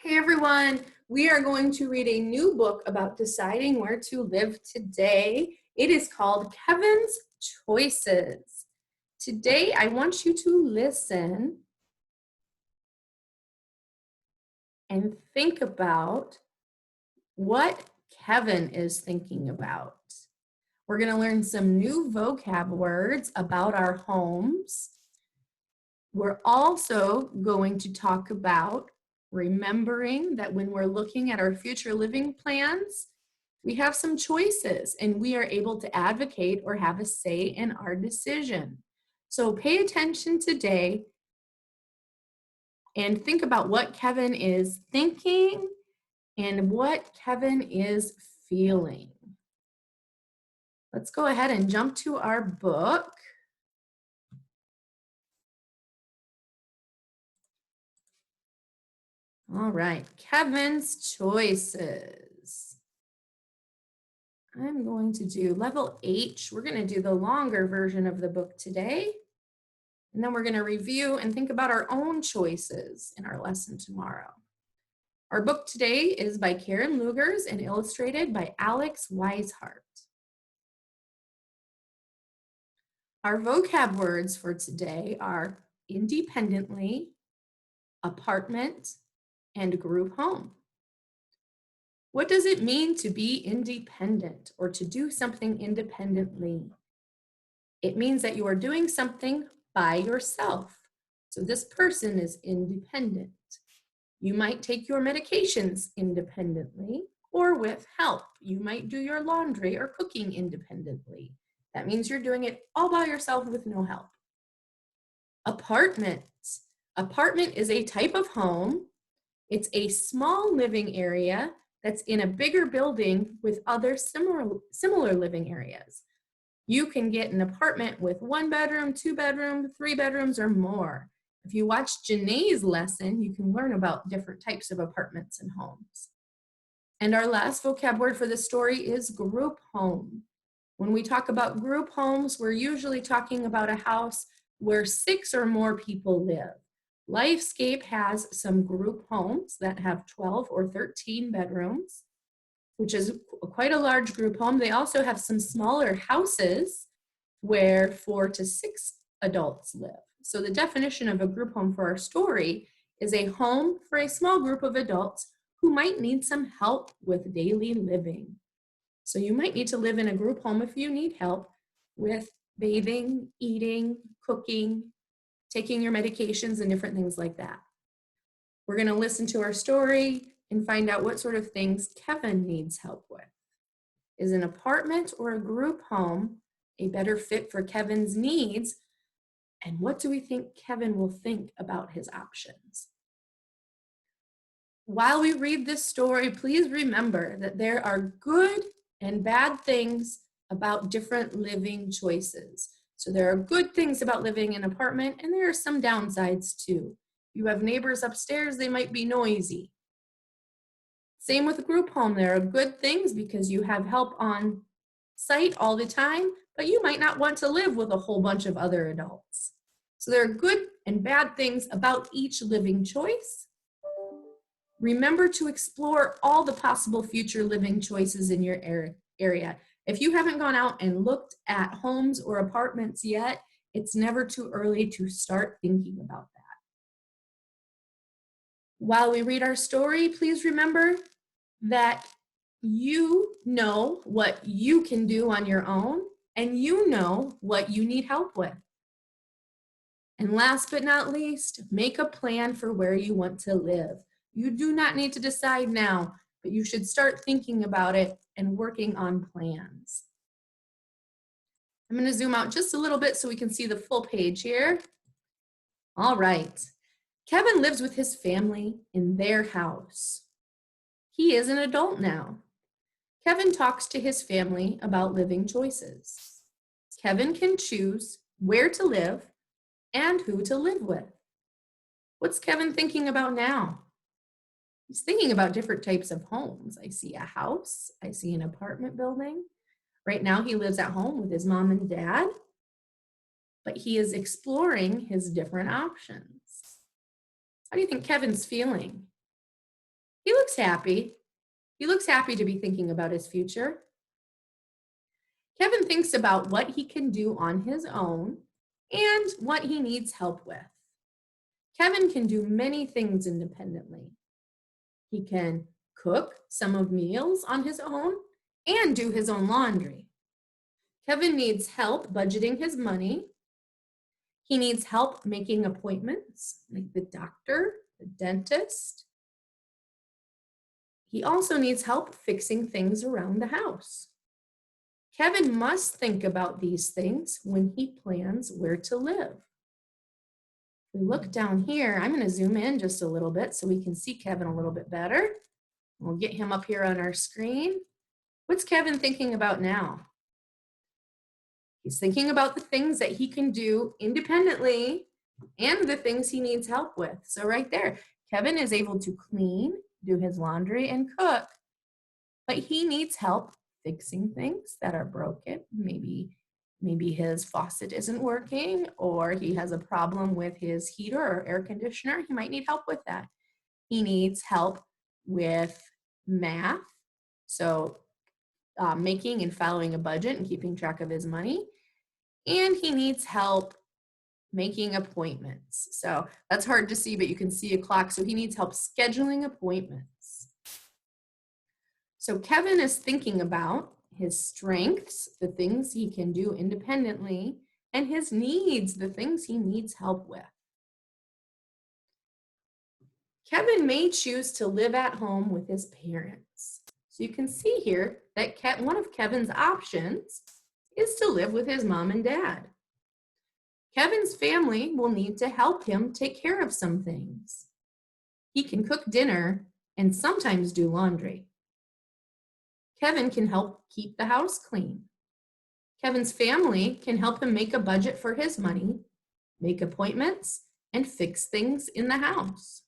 Hey everyone, we are going to read a new book about deciding where to live today. It is called Kevin's Choices. Today I want you to listen and think about what Kevin is thinking about. We're going to learn some new vocab words about our homes. We're also going to talk about remembering that when we're looking at our future living plans, we have some choices and we are able to advocate or have a say in our decision. So pay attention today and think about what Kevin is thinking and what Kevin is feeling. Let's go ahead and jump to our book. All right, Kevin's Choices. I'm going to do level H. We're going to do the longer version of the book today. And then we're going to review and think about our own choices in our lesson tomorrow. Our book today is by Karen Lugers and illustrated by Alex Weishart. Our vocab words for today are independently, apartment, and group home. What does it mean to be independent or to do something independently? It means that you are doing something by yourself. So this person is independent. You might take your medications independently or with help. You might do your laundry or cooking independently. That means you're doing it all by yourself with no help. Apartment. Apartment is a type of home. It's a small living area that's in a bigger building with other similar living areas. You can get an apartment with 1 bedroom, 2 bedroom, 3 bedrooms, or more. If you watch Janae's lesson, you can learn about different types of apartments and homes. And our last vocab word for this story is group home. When we talk about group homes, we're usually talking about a house where 6 or more people live. Lifescape has some group homes that have 12 or 13 bedrooms, which is quite a large group home. They also have some smaller houses where 4 to 6 adults live. So the definition of a group home for our story is a home for a small group of adults who might need some help with daily living. So you might need to live in a group home if you need help with bathing, eating, cooking, taking your medications, and different things like that. We're going to listen to our story and find out what sort of things Kevin needs help with. Is an apartment or a group home a better fit for Kevin's needs? And what do we think Kevin will think about his options? While we read this story, please remember that there are good and bad things about different living choices. So there are good things about living in an apartment, and there are some downsides too. You have neighbors upstairs, they might be noisy. Same with a group home. There are good things because you have help on site all the time, but you might not want to live with a whole bunch of other adults. So there are good and bad things about each living choice. Remember to explore all the possible future living choices in your area. If you haven't gone out and looked at homes or apartments yet, it's never too early to start thinking about that. While we read our story, please remember that you know what you can do on your own, and you know what you need help with. And last but not least, make a plan for where you want to live. You do not need to decide now, but you should start thinking about it and working on plans. I'm going to zoom out just a little bit so we can see the full page here. All right. Kevin lives with his family in their house. He is an adult now. Kevin talks to his family about living choices. Kevin can choose where to live and who to live with. What's Kevin thinking about now? He's thinking about different types of homes. I see a house. I see an apartment building. Right now he lives at home with his mom and dad, but he is exploring his different options. How do you think Kevin's feeling? He looks happy. He looks happy to be thinking about his future. Kevin thinks about what he can do on his own and what he needs help with. Kevin can do many things independently. He can cook some of meals on his own and do his own laundry. Kevin needs help budgeting his money. He needs help making appointments, like the doctor, the dentist. He also needs help fixing things around the house. Kevin must think about these things when he plans where to live. If we look down here, I'm going to zoom in just a little bit so we can see Kevin a little bit better. We'll get him up here on our screen. What's Kevin thinking about now? He's thinking about the things that he can do independently and the things he needs help with. So right there, Kevin is able to clean, do his laundry, and cook, but he needs help fixing things that are broken. Maybe his faucet isn't working, or he has a problem with his heater or air conditioner. He might need help with that. He needs help with math, so making and following a budget and keeping track of his money. And he needs help making appointments. So that's hard to see, but you can see a clock. So he needs help scheduling appointments. So Kevin is thinking about his strengths, the things he can do independently, and his needs, the things he needs help with. Kevin may choose to live at home with his parents. So you can see here that one of Kevin's options is to live with his mom and dad. Kevin's family will need to help him take care of some things. He can cook dinner and sometimes do laundry. Kevin can help keep the house clean. Kevin's family can help him make a budget for his money, make appointments, and fix things in the house.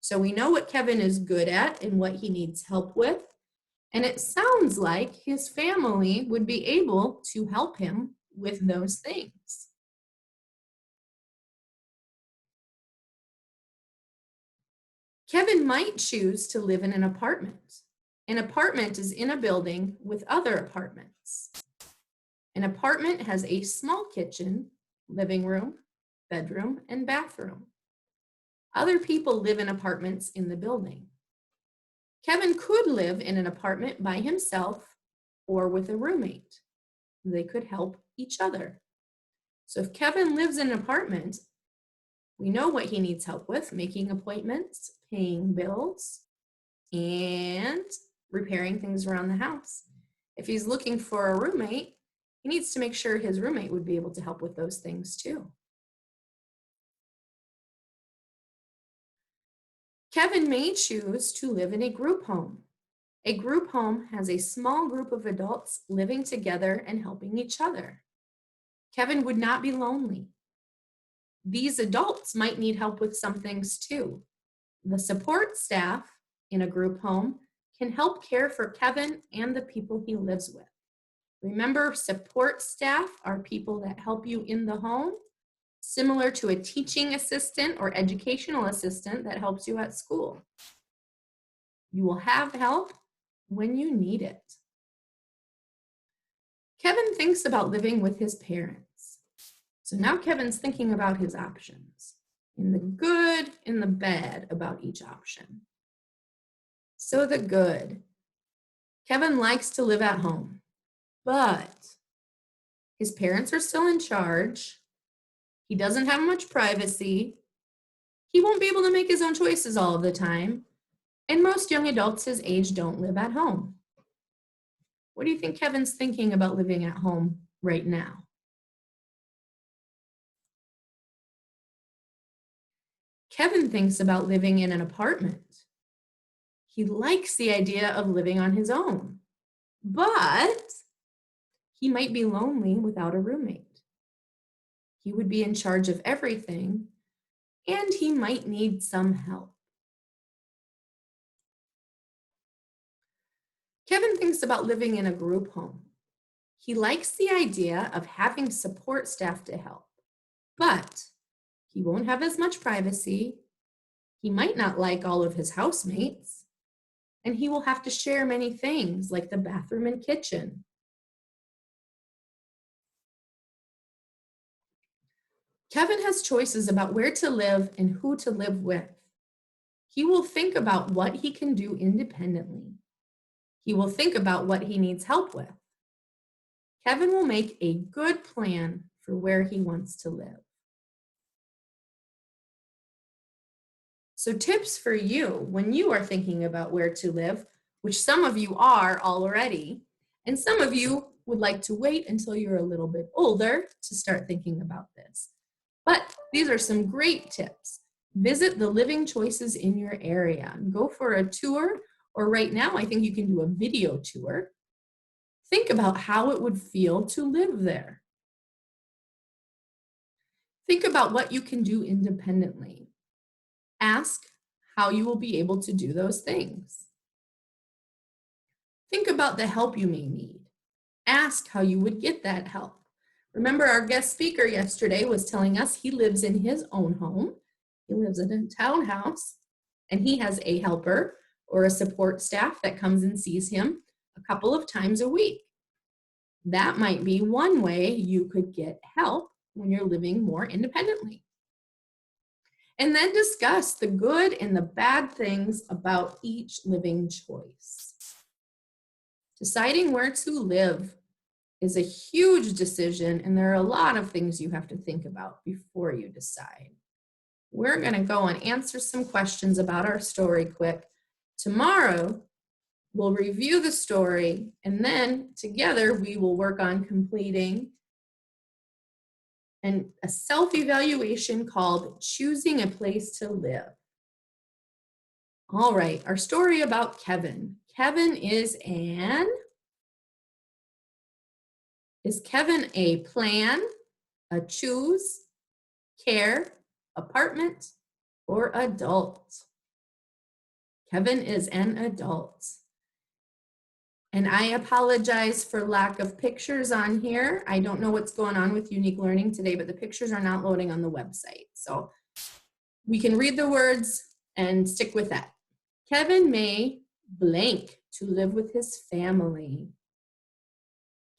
So we know what Kevin is good at and what he needs help with. And it sounds like his family would be able to help him with those things. Kevin might choose to live in an apartment. An apartment is in a building with other apartments. An apartment has a small kitchen, living room, bedroom, and bathroom. Other people live in apartments in the building. Kevin could live in an apartment by himself or with a roommate. They could help each other. So if Kevin lives in an apartment, we know what he needs help with: making appointments, paying bills, and repairing things around the house. If he's looking for a roommate, he needs to make sure his roommate would be able to help with those things too. Kevin may choose to live in a group home. A group home has a small group of adults living together and helping each other. Kevin would not be lonely. These adults might need help with some things too. The support staff in a group home can help care for Kevin and the people he lives with. Remember, support staff are people that help you in the home, similar to a teaching assistant or educational assistant that helps you at school. You will have help when you need it. Kevin thinks about living with his parents. So now Kevin's thinking about his options, in the good and the bad about each option. So the good. Kevin likes to live at home, but his parents are still in charge. He doesn't have much privacy. He won't be able to make his own choices all of the time. And most young adults his age don't live at home. What do you think Kevin's thinking about living at home right now? Kevin thinks about living in an apartment. He likes the idea of living on his own, but he might be lonely without a roommate. He would be in charge of everything, and he might need some help. Kevin thinks about living in a group home. He likes the idea of having support staff to help, but he won't have as much privacy. He might not like all of his housemates, and he will have to share many things like the bathroom and kitchen. Kevin has choices about where to live and who to live with. He will think about what he can do independently. He will think about what he needs help with. Kevin will make a good plan for where he wants to live. So tips for you when you are thinking about where to live, which some of you are already, and some of you would like to wait until you're a little bit older to start thinking about this. But these are some great tips. Visit the living choices in your area. Go for a tour, or right now I think you can do a video tour. Think about how it would feel to live there. Think about what you can do independently. Ask how you will be able to do those things. Think about the help you may need. Ask how you would get that help. Remember, our guest speaker yesterday was telling us he lives in his own home. He lives in a townhouse, and he has a helper or a support staff that comes and sees him a couple of times a week. That might be one way you could get help when you're living more independently. And then discuss the good and the bad things about each living choice. Deciding where to live is a huge decision, and there are a lot of things you have to think about before you decide. We're going to go and answer some questions about our story quick. Tomorrow, we'll review the story, and then together we will work on completing a self-evaluation called Choosing a Place to Live. All right, our story about Kevin. Kevin is Kevin a plan, a choose, care, apartment, or adult? Kevin is an adult. And I apologize for lack of pictures on here. I don't know what's going on with Unique Learning today, but the pictures are not loading on the website. So we can read the words and stick with that. Kevin may blank to live with his family.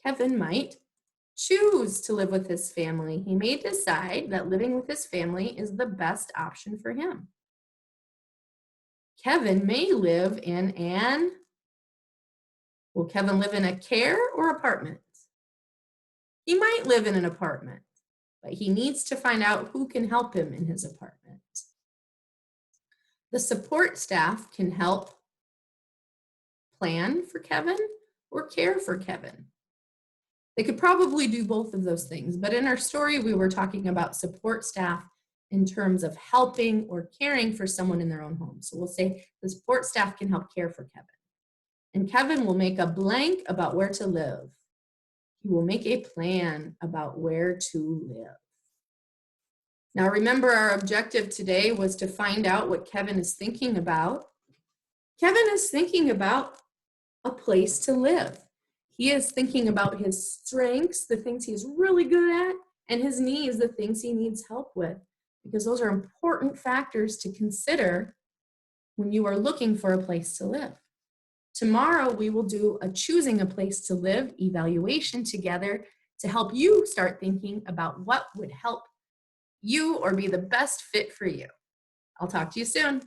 Kevin might choose to live with his family. He may decide that living with his family is the best option for him. Kevin may live in will Kevin live in a care or apartment? He might live in an apartment, but he needs to find out who can help him in his apartment. The support staff can help plan for Kevin or care for Kevin. They could probably do both of those things, but in our story, we were talking about support staff in terms of helping or caring for someone in their own home. So we'll say the support staff can help care for Kevin. And Kevin will make a blank about where to live. He will make a plan about where to live. Now remember, our objective today was to find out what Kevin is thinking about. Kevin is thinking about a place to live. He is thinking about his strengths, the things he's really good at, and his needs, the things he needs help with, because those are important factors to consider when you are looking for a place to live. Tomorrow, we will do a choosing a place to live evaluation together to help you start thinking about what would help you or be the best fit for you. I'll talk to you soon.